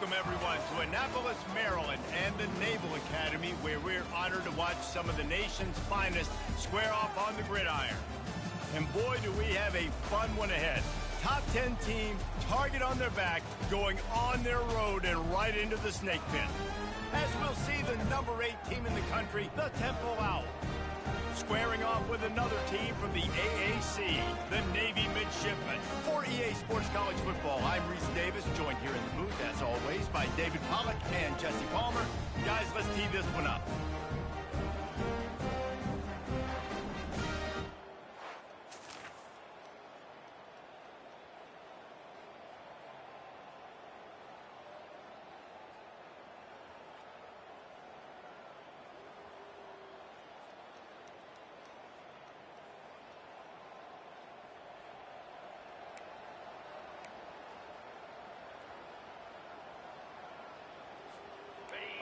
Welcome, everyone, to Annapolis, Maryland, and the Naval Academy, where we're honored to watch some of the nation's finest square off on the gridiron. And boy, do we have a fun one ahead. Top 10 team, target on their back, going on their road and right into the snake pit. As we'll see the number 8 team in the country, the Temple Owls, squaring off with another team from the AAC, the Navy Midshipmen. For EA Sports College Football, I'm Reese Davis, joined here in the booth, as always, by David Pollack and Jesse Palmer. Guys, let's tee this one up.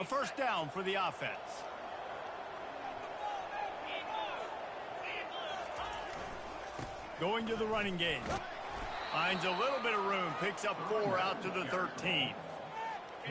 A first down for the offense. Going to the running game. Finds a little bit of room, picks up 4 out to the 13.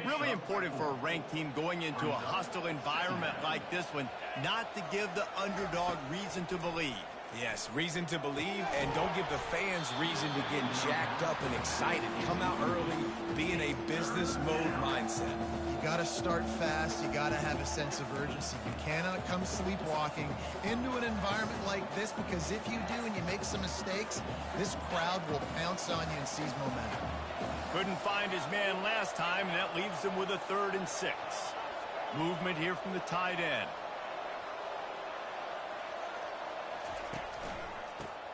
Really important for a ranked team going into a hostile environment like this one, not to give the underdog reason to believe. Yes, reason to believe, and don't give the fans reason to get jacked up and excited. Come out early, be in a business mode mindset. You got to start fast. You got to have a sense of urgency. You cannot come sleepwalking into an environment like this, because if you do and you make some mistakes, this crowd will pounce on you and seize momentum. Couldn't find his man last time, and that leaves him with a 3rd and 6. Movement here from the tight end.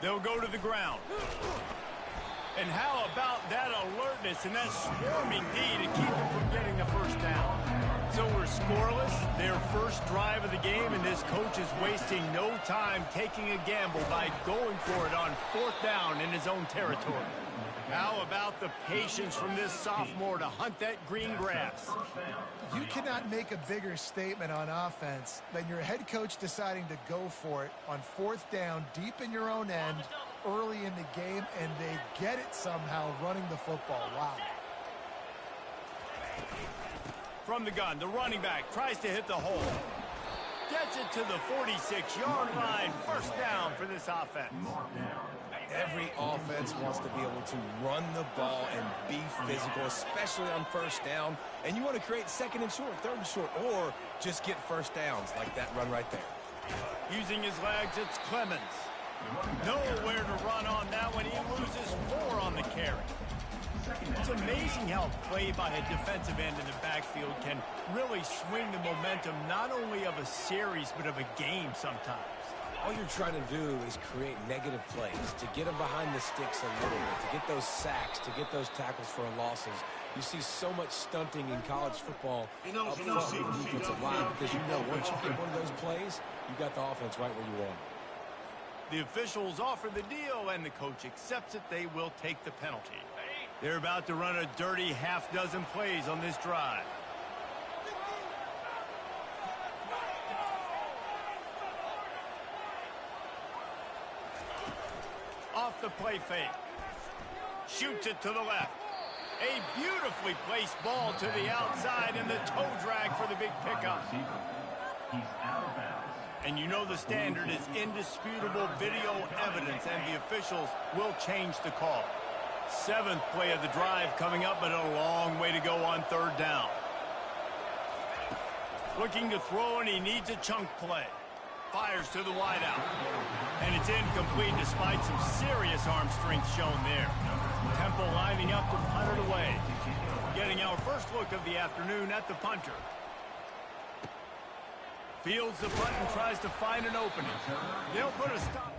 They'll go to the ground. And how about that alertness and that swarming D to keep them from getting the first down? So we're scoreless, their first drive of the game, and this coach is wasting no time taking a gamble by going for it on 4th down in his own territory. How about the patience from this sophomore to hunt that green grass? You cannot make a bigger statement on offense than your head coach deciding to go for it on 4th down, deep in your own end, early in the game, and they get it somehow running the football. Wow. From the gun, the running back tries to hit the hole. Gets it to the 46-yard line. First down for this offense. Every offense wants to be able to run the ball and be physical, especially on 1st down. And you want to create 2nd and short, 3rd and short, or just get first downs like that run right there. Using his legs, it's Clemens. Nowhere to run on that one. He loses 4 on the carry. It's amazing how play by a defensive end in the backfield can really swing the momentum not only of a series but of a game sometimes. All you're trying to do is create negative plays, to get them behind the sticks a little bit, to get those sacks, to get those tackles for losses. You see so much stunting in college football up front with the defensive line, because you know once you get one of those plays, you got the offense right where you want it. The officials offer the deal, and the coach accepts it. They will take the penalty. They're about to run a dirty half-dozen plays on this drive. Off the play fake. Shoots it to the left. A beautifully placed ball to the outside, and the toe drag for the big pickup. And you know the standard is indisputable video evidence, and the officials will change the call. 7th play of the drive coming up, but a long way to go on 3rd down. Looking to throw, and he needs a chunk play. Fires to the wideout. And it's incomplete despite some serious arm strength shown there. Temple lining up to punt it away. Getting our first look of the afternoon at the punter. Fields the punt and tries to find an opening. They'll put a stop.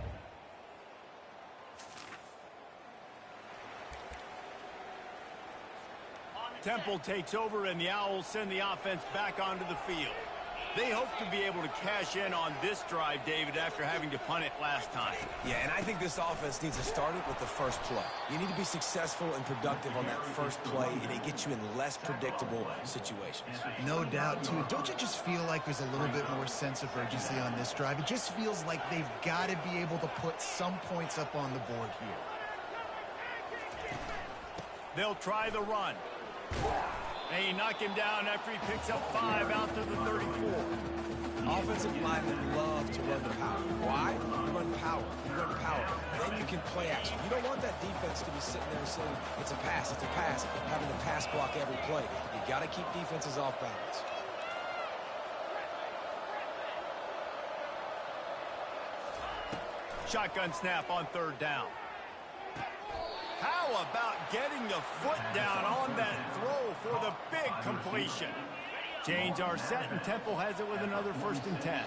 Temple takes over, and the Owls send the offense back onto the field. They hope to be able to cash in on this drive, David, after having to punt it last time. Yeah, and I think this offense needs to start it with the first play. You need to be successful and productive on that first play, and it gets you in less predictable situations. No doubt, too. Don't you just feel like there's a little bit more sense of urgency on this drive? It just feels like they've got to be able to put some points up on the board here. They'll try the run. They knock him down after he picks up 5 out to the 34. Offensive linemen love to run the power. Why? You run power. You run power. Then you can play action. You don't want that defense to be sitting there saying, it's a pass, having to pass block every play. You got to keep defenses off balance. Shotgun snap on 3rd down. How about getting the foot down on that throw for the big completion? Chains are set, and Temple has it with another 1st and 10.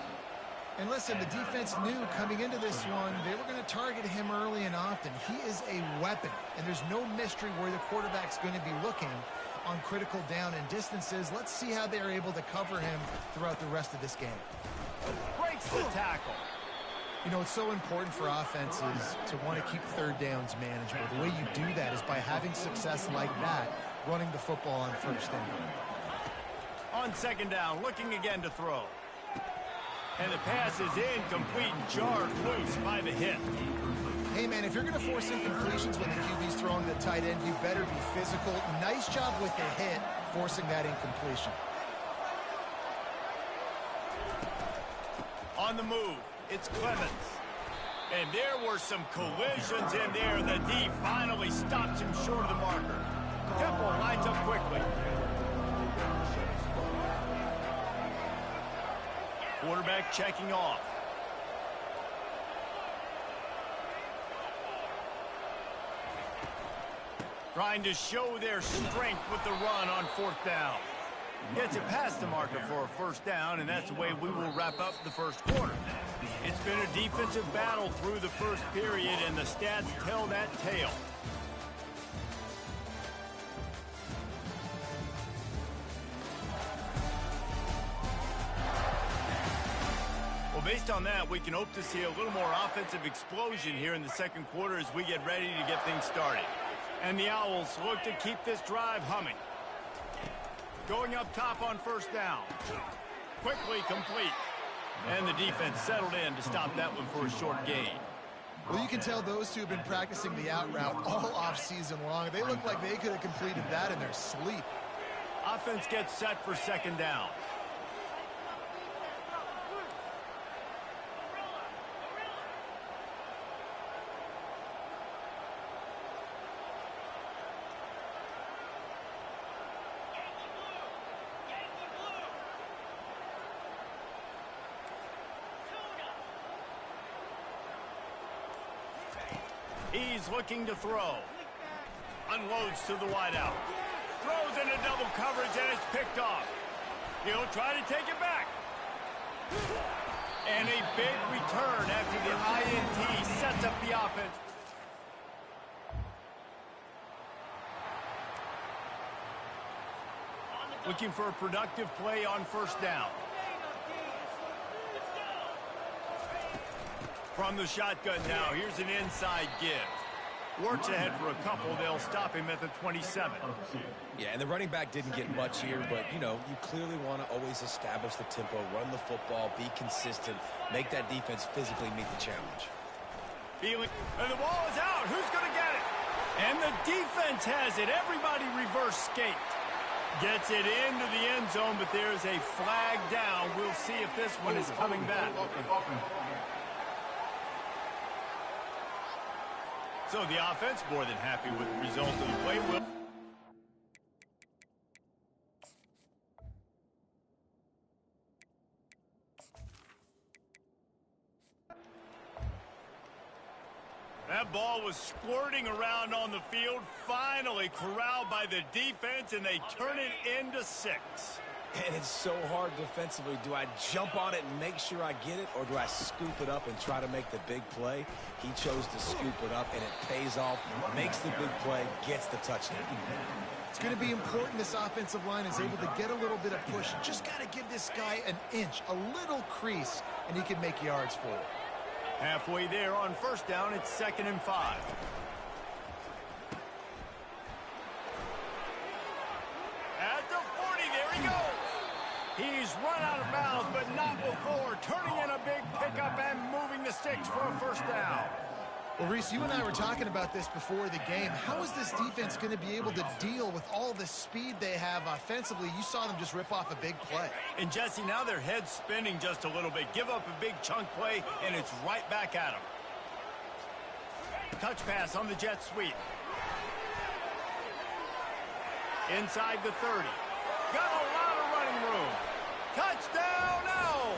And listen, the defense knew coming into this one, they were going to target him early and often. He is a weapon, and there's no mystery where the quarterback's going to be looking on critical down and distances. Let's see how they're able to cover him throughout the rest of this game. Breaks the tackle. You know, it's so important for offenses to want to keep 3rd downs manageable. The way you do that is by having success like that, running the football on 1st down. On 2nd down, looking again to throw. And the pass is incomplete, jarred loose by the hit. Hey, man, if you're going to force incompletions when the QB's throwing the tight end, you better be physical. Nice job with the hit, forcing that incompletion. On the move, it's Clemens. And there were some collisions in there. The D finally stops him short of the marker. Temple lines up quickly. Quarterback checking off. Trying to show their strength with the run on 4th down. Gets it past the marker for a 1st down, and that's the way we will wrap up the 1st quarter. It's been a defensive battle through the 1st period, and the stats tell that tale. Well, based on that, we can hope to see a little more offensive explosion here in the 2nd quarter as we get ready to get things started. And the Owls look to keep this drive humming. Going up top on 1st down. Quickly complete. And the defense settled in to stop that one for a short gain. Well, you can tell those two have been practicing the out route all off-season long. They look like they could have completed that in their sleep. Offense gets set for 2nd down. He's looking to throw. Unloads to the wideout. Throws into double coverage, and it's picked off. He'll try to take it back. And a big return after the INT sets up the offense. Looking for a productive play on 1st down. From the shotgun now, here's an inside give. Works ahead for a couple. They'll stop him at the 27. Yeah, and the running back didn't get much here, but, you know, you clearly want to always establish the tempo, run the football, be consistent, make that defense physically meet the challenge. And the ball is out. Who's going to get it? And the defense has it. Everybody reverse skate. Gets it into the end zone, but there's a flag down. We'll see if this one is coming back. So the offense more than happy with the result of the play. That ball was squirting around on the field, finally corralled by the defense, and they turn it into 6. And it's so hard defensively. Do I jump on it and make sure I get it, or do I scoop it up and try to make the big play? He chose to scoop it up, and it pays off, makes the big play, gets the touchdown. It's going to be important this offensive line is able to get a little bit of push. Just got to give this guy an inch, a little crease, and he can make yards for it. Halfway there on 1st down, it's 2nd and 5. At the 40, there he goes. He's run out of bounds, but not before. Turning in a big pickup and moving the sticks for a 1st down. Well, Reese, you and I were talking about this before the game. How is this defense going to be able to deal with all the speed they have offensively? You saw them just rip off a big play. And, Jesse, now their head's spinning just a little bit. Give up a big chunk play, and it's right back at them. Touch pass on the jet sweep. Inside the 30. Got a lot of running room. Touchdown, Owls!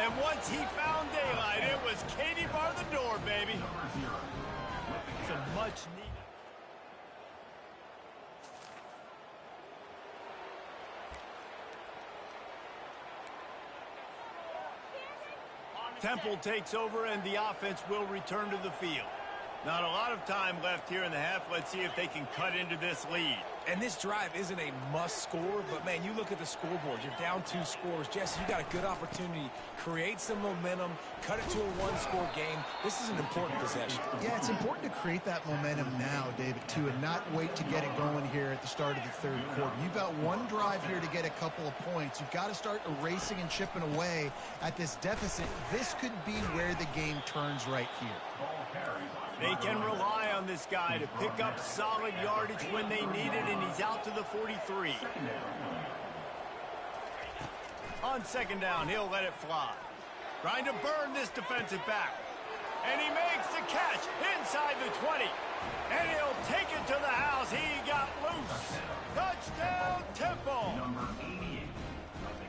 And once he found daylight, it was Katie bar the door, baby. Some much needed. Temple takes over, and the offense will return to the field. Not a lot of time left here in the half. Let's see if they can cut into this lead. And this drive isn't a must score, but, man, you look at the scoreboard. You're down 2 scores. Jesse, you got a good opportunity. Create some momentum. Cut it to a 1-score game. This is an important possession. Yeah, it's important to create that momentum now, David, too, and not wait to get it going here at the start of the third quarter. You've got one drive here to get a couple of points. You've got to start erasing and chipping away at this deficit. This could be where the game turns right here. They can rely on this guy to pick up solid yardage when they need it, and he's out to the 43. On second down, he'll let it fly. Trying to burn this defensive back. And he makes the catch inside the 20. And he'll take it to the house. He got loose. Touchdown, Temple.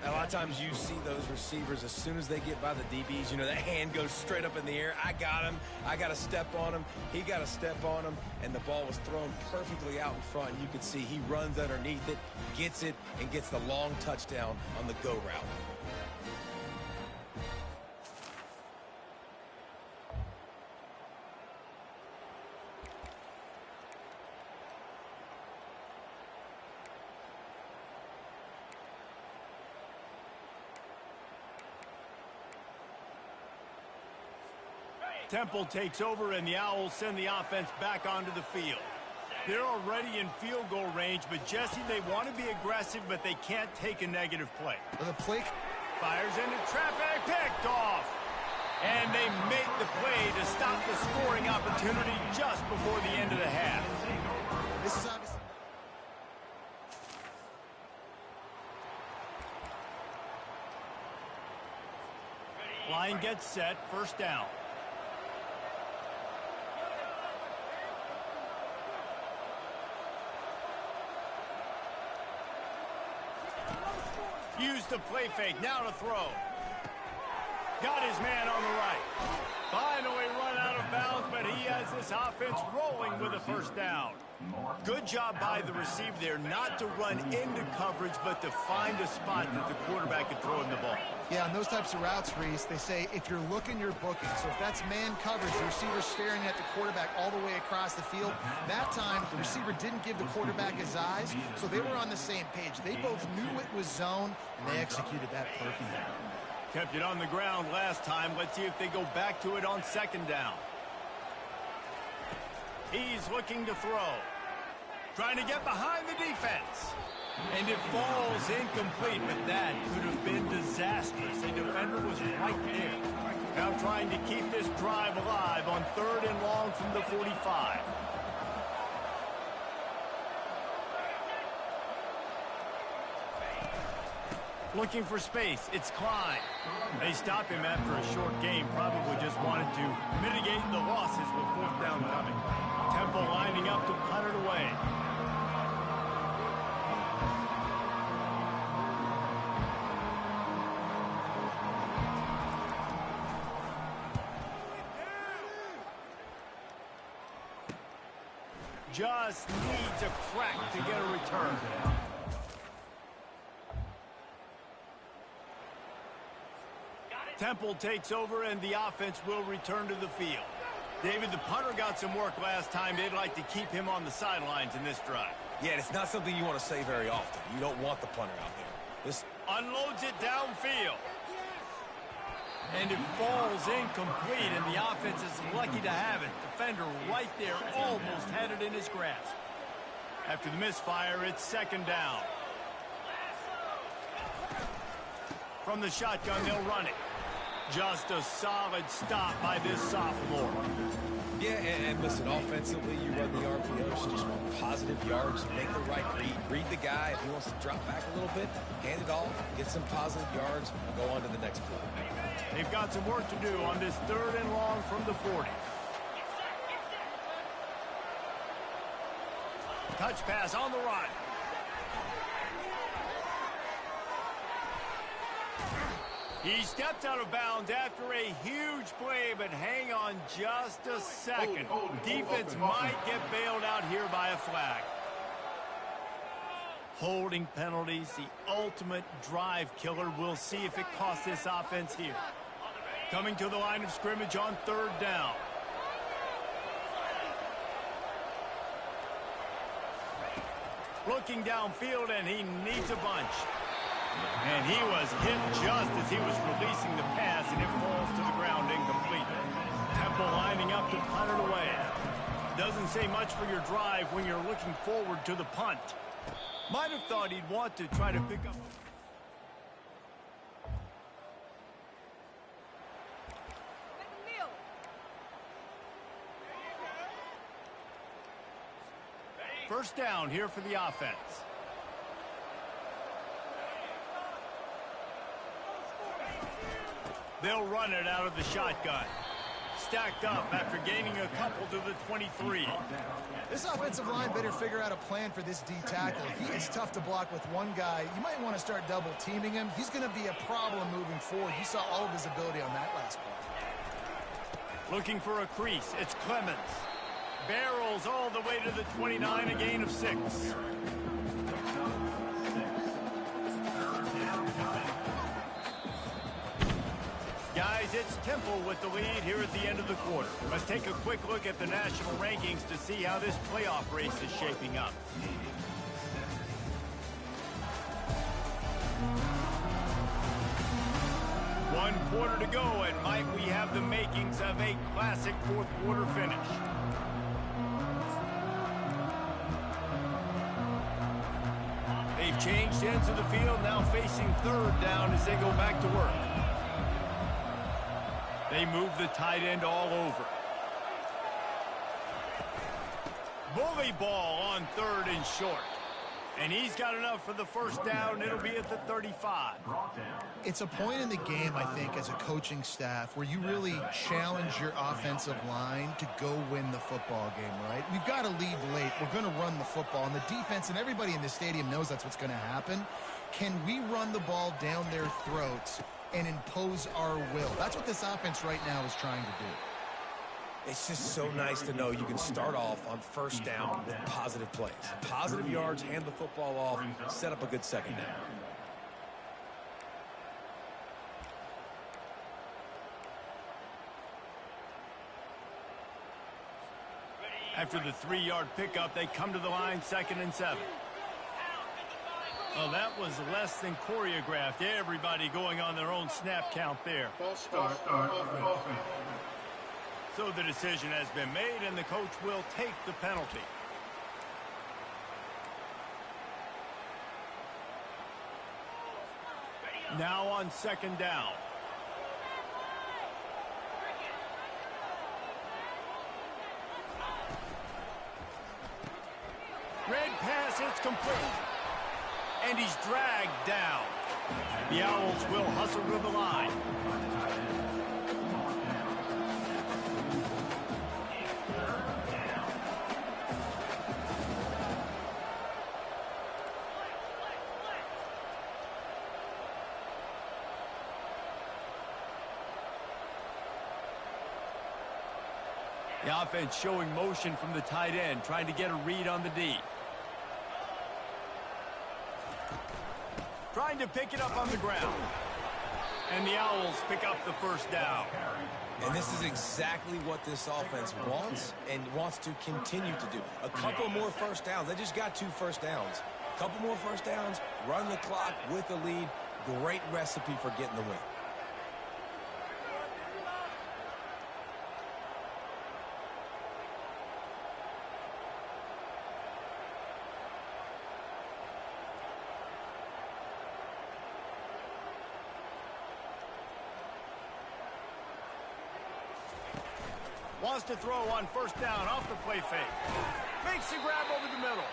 A lot of times you see those receivers, as soon as they get by the DBs, you know, that hand goes straight up in the air. I got him. I got to step on him. He got to step on him. And the ball was thrown perfectly out in front. You can see he runs underneath it, gets it, and gets the long touchdown on the go route. Temple takes over, and the Owls send the offense back onto the field. They're already in field goal range, but, Jesse, they want to be aggressive, but they can't take a negative play. The play fires into traffic, picked off. And they make the play to stop the scoring opportunity just before the end of the half. This is obviously... Line gets set, first down. Used the play fake, now to throw. Got his man on the right. Finally run out of bounds, but he has this offense rolling with a first down. Good job by the receiver there, not to run into coverage, but to find a spot that the quarterback could throw him the ball. Yeah, on those types of routes, Reese, they say if you're looking, you're booking. So if that's man coverage, the receiver's staring at the quarterback all the way across the field. That time, the receiver didn't give the quarterback his eyes, so they were on the same page. They both knew it was zone, and they executed that perfectly. Kept it on the ground last time. Let's see if they go back to it on second down. He's looking to throw. Trying to get behind the defense. And it falls incomplete, but that could have been disastrous. The defender was right there. Now trying to keep this drive alive on third and long from the 45. Looking for space. It's Klein. They stop him after a short game. Probably just wanted to mitigate the losses with fourth down coming. Temple lining up to punt it away. Just needs a crack to get a return. Temple takes over, and the offense will return to the field. David, the punter got some work last time. They'd like to keep him on the sidelines in this drive. Yeah, it's not something you want to say very often. You don't want the punter out there. This unloads it downfield. And it falls incomplete, and the offense is lucky to have it. Defender right there, almost had it in his grasp. After the misfire, it's second down. From the shotgun, they'll run it. Just a solid stop by this sophomore. Yeah, and listen, offensively, you run the RPOs, just want positive yards, make the right read the guy. If he wants to drop back a little bit, hand it off, get some positive yards, go on to the next play. They've got some work to do on this 3rd and long from the 40. Touch pass on the run. He stepped out of bounds after a huge play, but hang on just a second. Defense might get bailed out here by a flag. Holding penalties, the ultimate drive killer. We'll see if it costs this offense here. Coming to the line of scrimmage on 3rd down. Looking downfield, and he needs a bunch. And he was hit just as he was releasing the pass, and it falls to the ground incomplete. Temple lining up to punt it away. Doesn't say much for your drive when you're looking forward to the punt. Might have thought he'd want to try to pick up. First down here for the offense. They'll run it out of the shotgun. Stacked up after gaining a couple to the 23. This offensive line better figure out a plan for this D tackle. He is tough to block with one guy. You might want to start double teaming him. He's going to be a problem moving forward. You saw all of his ability on that last play. Looking for a crease. It's Clemens. Barrels all the way to the 29, a gain of 6. Guys, it's Temple with the lead here at the end of the quarter. Let's take a quick look at the national rankings to see how this playoff race is shaping up. One quarter to go, and might we have the makings of a classic 4th quarter finish. They've changed ends of the field, now facing 3rd down as they go back to work. They move the tight end all over. Bully ball on 3rd and short. And he's got enough for the first down. It'll be at the 35. It's a point in the game, I think, as a coaching staff where you really challenge your offensive line to go win the football game, right? We've got to lead late. We're going to run the football. And the defense and everybody in the stadium knows that's what's going to happen. Can we run the ball down their throats and impose our will? That's what this offense right now is trying to do. It's just so nice to know you can start off on first down with positive plays. Positive yards, hand the football off, set up a good second down. After the 3-yard pickup, they come to the line 2nd and 7. Well, that was less than choreographed. Everybody going on their own snap count there. False start. So the decision has been made, and the coach will take the penalty. Now on 2nd down. Red pass, it's complete. And he's dragged down. The Owls will hustle to the line. The offense showing motion from the tight end, trying to get a read on the D. Trying to pick it up on the ground. And the Owls pick up the first down. And this is exactly what this offense wants and wants to continue to do. A couple more first downs. They just got 2 first downs. A couple more first downs, run the clock with the lead. Great recipe for getting the win. Wants to throw on first down off the play fake. Makes the grab over the middle.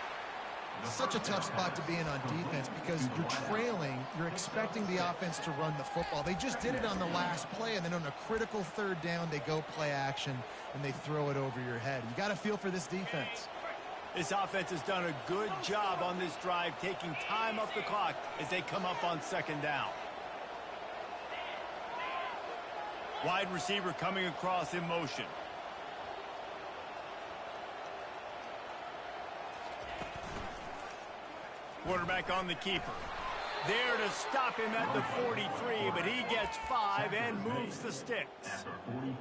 Such a tough spot to be in on defense because you're trailing. You're expecting the offense to run the football. They just did it on the last play, and then on a critical third down, they go play action, and they throw it over your head. You got to feel for this defense. This offense has done a good job on this drive, taking time off the clock as they come up on second down. Wide receiver coming across in motion. Quarterback on the keeper. There to stop him at the 43, but he gets 5 and moves the sticks.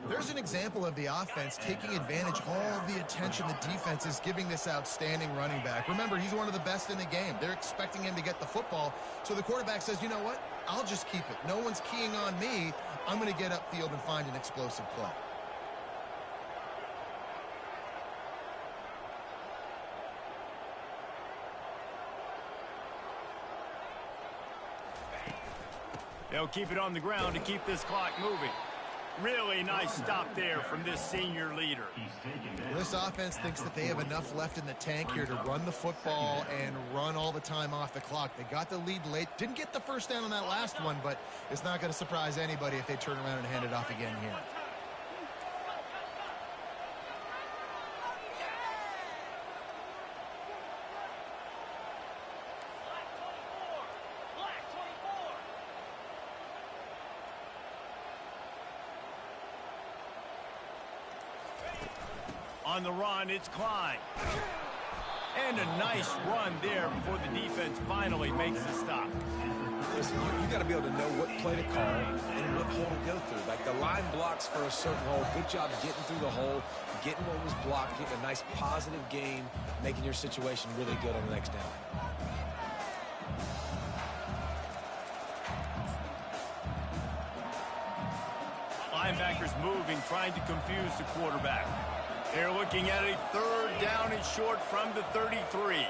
There's an example of the offense taking advantage of all of the attention the defense is giving this outstanding running back. Remember, he's one of the best in the game. They're expecting him to get the football, so the quarterback says, you know what? I'll just keep it. No one's keying on me. I'm going to get upfield and find an explosive play. They'll keep it on the ground to keep this clock moving. Really nice stop there from this senior leader. This offense thinks that they have enough left in the tank here to run the football and run all the time off the clock. They got the lead late. Didn't get the first down on that last one, but it's not going to surprise anybody if they turn around and hand it off again here. On the run, it's Klein. And a nice run there before the defense finally makes the stop. Listen, you got to be able to know what play to call and what hole to go through. Like the line blocks for a certain hole. Good job getting through the hole, getting what was blocked, getting a nice positive game, making your situation really good on the next down. Linebackers moving, trying to confuse the quarterback. They're looking at a third down and short from the 33.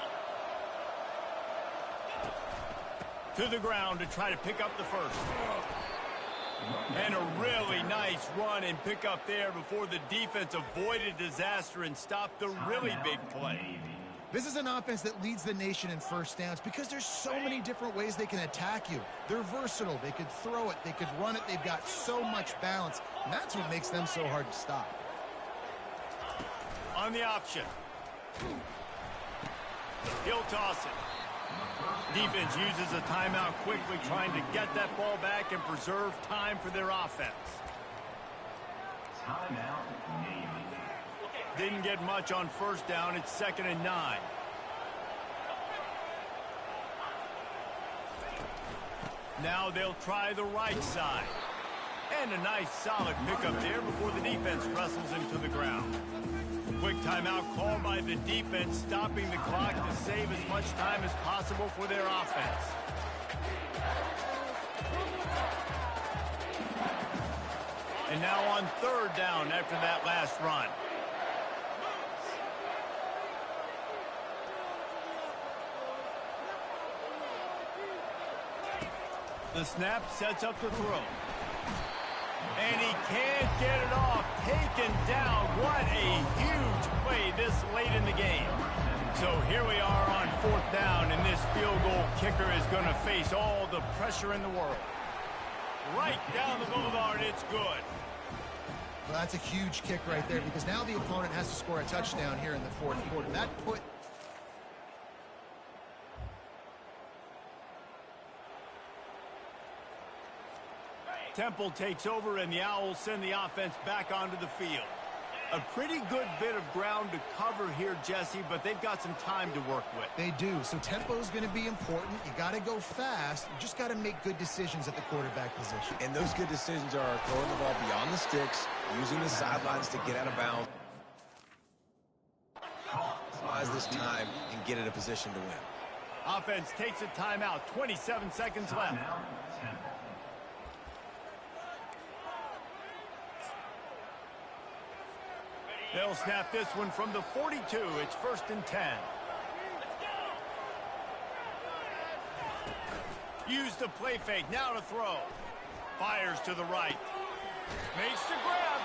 To the ground to try to pick up the first. And a really nice run and pick up there before the defense avoided disaster and stopped the really big play. This is an offense that leads the nation in first downs because there's so many different ways they can attack you. They're versatile. They could throw it. They could run it. They've got so much balance. And that's what makes them so hard to stop. On the option. He'll toss it. Defense uses a timeout quickly, trying to get that ball back and preserve time for their offense. Didn't get much on first down. It's 2nd and 9. Now they'll try the right side. And a nice solid pickup there before the defense wrestles him to the ground. Quick timeout called by the defense, stopping the clock to save as much time as possible for their offense. And now on third down after that last run. The snap sets up the throw. And he can't get it off. Taken down. What a huge play this late in the game. So here we are on fourth down, and this field goal kicker is going to face all the pressure in the world. Right down the boulevard, it's good. Well, that's a huge kick right there because now the opponent has to score a touchdown here in the fourth quarter. That put... Temple takes over, and the Owls send the offense back onto the field. A pretty good bit of ground to cover here, Jesse, but they've got some time to work with. They do, so tempo is going to be important. You got to go fast. You just got to make good decisions at the quarterback position. And those good decisions are throwing the ball beyond the sticks, using the sidelines to get out of bounds. Utilize this time and get in a position to win. Offense takes a timeout. 27 seconds left. They'll snap this one from the 42. It's 1st and 10. Use the play fake. Now to throw. Fires to the right. Makes the grab.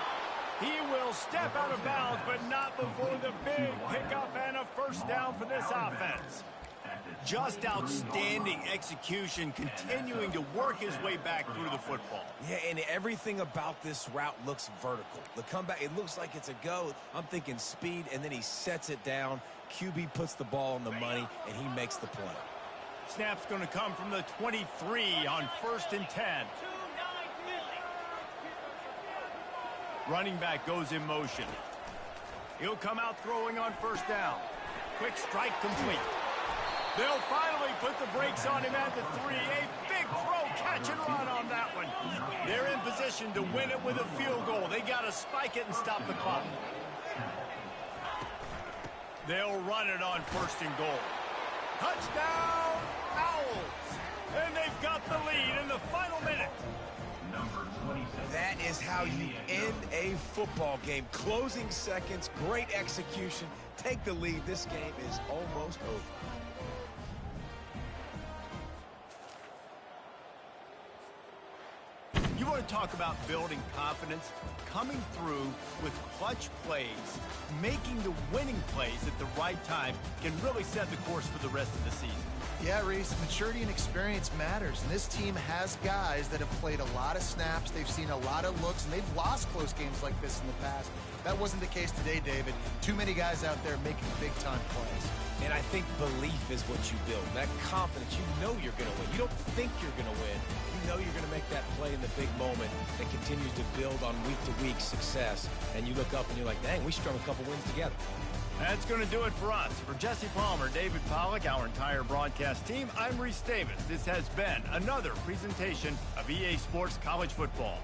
He will step out of bounds, but not before the big pickup and a first down for this offense. Just outstanding execution, continuing to work his way back through the football. Yeah, and everything about this route looks vertical. The comeback, it looks like it's a go. I'm thinking speed, and then he sets it down. QB puts the ball on the money, and he makes the play. Snap's going to come from the 23 on 1st and 10. Running back goes in motion. He'll come out throwing on 1st down. Quick strike complete. They'll finally put the brakes on him at the 3. A big throw, catch and run on that one. They're in position to win it with a field goal. They got to spike it and stop the clock. They'll run it on 1st and goal. Touchdown, Owls! And they've got the lead in the final minute. That is how you end a football game. Closing seconds, great execution. Take the lead. This game is almost over. You want to talk about building confidence? Coming through with clutch plays, making the winning plays at the right time can really set the course for the rest of the season. Yeah, Reese, maturity and experience matters, and this team has guys that have played a lot of snaps, they've seen a lot of looks, and they've lost close games like this in the past. That wasn't the case today, David. Too many guys out there making big-time plays. And I think belief is what you build. That confidence, you know you're going to win. You don't think you're going to win. You know you're going to make that play in the big moment that continues to build on week-to-week success. And you look up and you're like, dang, we strung a couple wins together. That's going to do it for us. For Jesse Palmer, David Pollack, our entire broadcast team, I'm Reese Davis. This has been another presentation of EA Sports College Football.